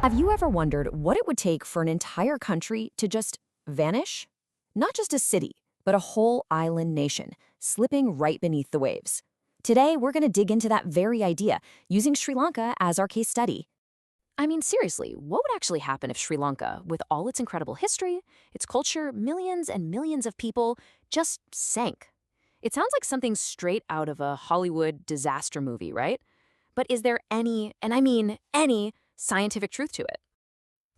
Have you ever wondered what it would take for an entire country to just vanish? Not just a city, but a whole island nation, slipping right beneath the waves. Today, we're going to dig into that very idea, using Sri Lanka as our case study. I mean, seriously, what would actually happen if Sri Lanka, with all its incredible history, its culture, millions and millions of people, just sank? It sounds like something straight out of a Hollywood disaster movie, right? But is there any, and I mean any, scientific truth to it?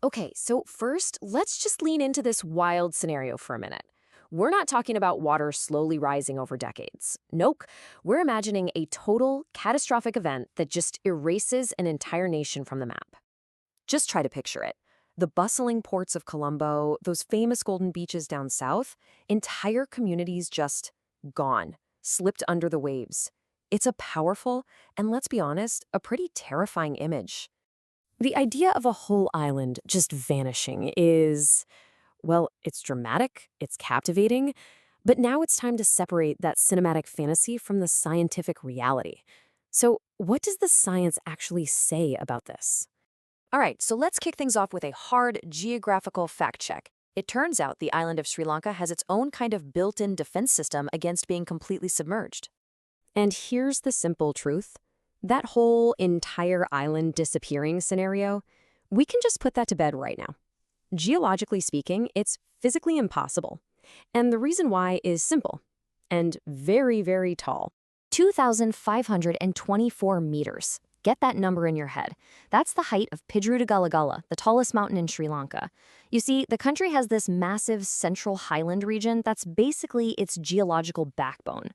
Okay, so first, let's just lean into this wild scenario for a minute. We're not talking about water slowly rising over decades. Nope. We're imagining a total, catastrophic event that just erases an entire nation from the map. Just try to picture it. The bustling ports of Colombo, those famous golden beaches down south, entire communities just gone, slipped under the waves. It's a powerful, and let's be honest, a pretty terrifying image. The idea of a whole island just vanishing is, well, it's dramatic, it's captivating, but now it's time to separate that cinematic fantasy from the scientific reality. So, what does the science actually say about this? All right, so let's kick things off with a hard geographical fact check. It turns out the island of Sri Lanka has its own kind of built-in defense system against being completely submerged. And here's the simple truth. That whole entire island disappearing scenario, we can just put that to bed right now. Geologically speaking, it's physically impossible. And the reason why is simple and very, very tall. 2,524 meters. Get that number in your head. That's the height of Pidrudagalagala, the tallest mountain in Sri Lanka. You see, the country has this massive central highland region that's basically its geological backbone.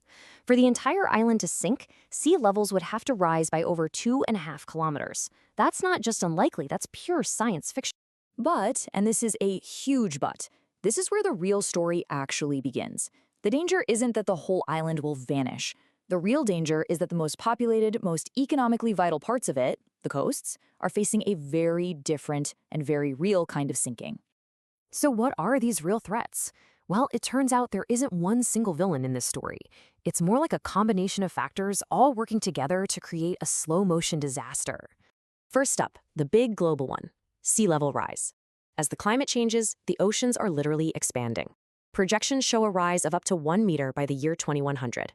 For the entire island to sink, sea levels would have to rise by over 2.5 kilometers. That's not just unlikely, that's pure science fiction. But, and this is a huge but, this is where the real story actually begins. The danger isn't that the whole island will vanish. The real danger is that the most populated, most economically vital parts of it, the coasts, are facing a very different and very real kind of sinking. So what are these real threats? Well, it turns out there isn't one single villain in this story. It's more like a combination of factors all working together to create a slow-motion disaster. First up, the big global one, sea level rise. As the climate changes, the oceans are literally expanding. Projections show a rise of up to 1 meter by the year 2100.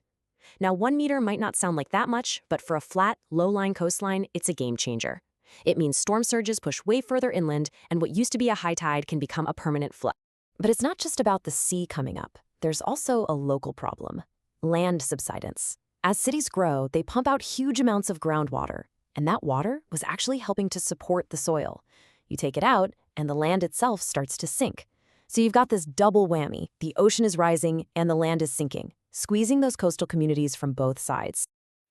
Now, 1 meter might not sound like that much, but for a flat, low-lying coastline, it's a game changer. It means storm surges push way further inland, and what used to be a high tide can become a permanent flood. But it's not just about the sea coming up. There's also a local problem: land subsidence. As cities grow, they pump out huge amounts of groundwater, and that water was actually helping to support the soil. You take it out, and the land itself starts to sink. So you've got this double whammy: the ocean is rising and the land is sinking, squeezing those coastal communities from both sides.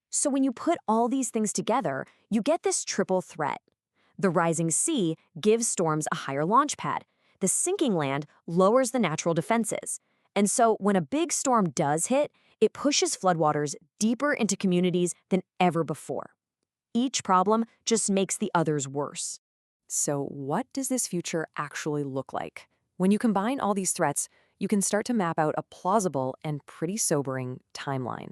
So when you put all these things together, you get this triple threat. The rising sea gives storms a higher launch pad. The sinking land lowers the natural defenses. And so when a big storm does hit, it pushes floodwaters deeper into communities than ever before. Each problem just makes the others worse. So what does this future actually look like? When you combine all these threats, you can start to map out a plausible and pretty sobering timeline.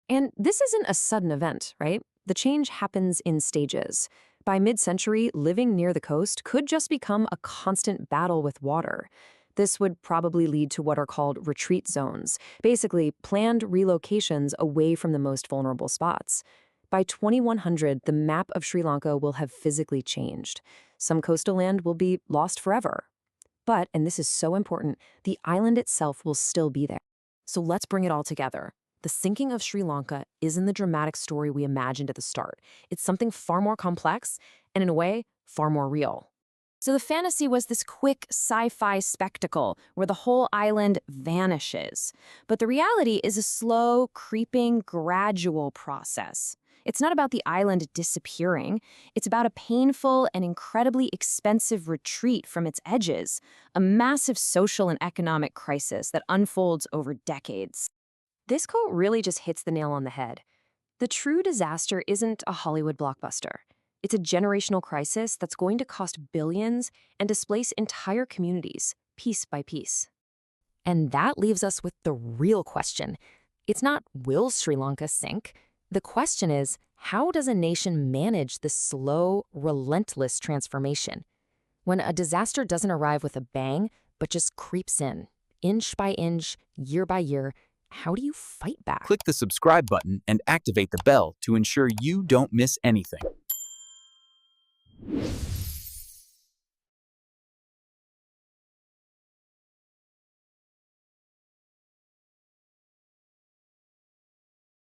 And this isn't a sudden event, right? The change happens in stages. By mid-century, living near the coast could just become a constant battle with water. This would probably lead to what are called retreat zones, basically planned relocations away from the most vulnerable spots. By 2100, the map of Sri Lanka will have physically changed. Some coastal land will be lost forever. But, and this is so important, the island itself will still be there. So let's bring it all together. The sinking of Sri Lanka isn't the dramatic story we imagined at the start. It's something far more complex and, in a way, far more real. So the fantasy was this quick sci-fi spectacle where the whole island vanishes. But the reality is a slow, creeping, gradual process. It's not about the island disappearing. It's about a painful and incredibly expensive retreat from its edges, a massive social and economic crisis that unfolds over decades. This quote really just hits the nail on the head. The true disaster isn't a Hollywood blockbuster. It's a generational crisis that's going to cost billions and displace entire communities, piece by piece. And that leaves us with the real question. It's not, will Sri Lanka sink? The question is, How does a nation manage this slow, relentless transformation? When a disaster doesn't arrive with a bang, but just creeps in, inch by inch, year by year, how do you fight back? Click the subscribe button and activate the bell to ensure you don't miss anything.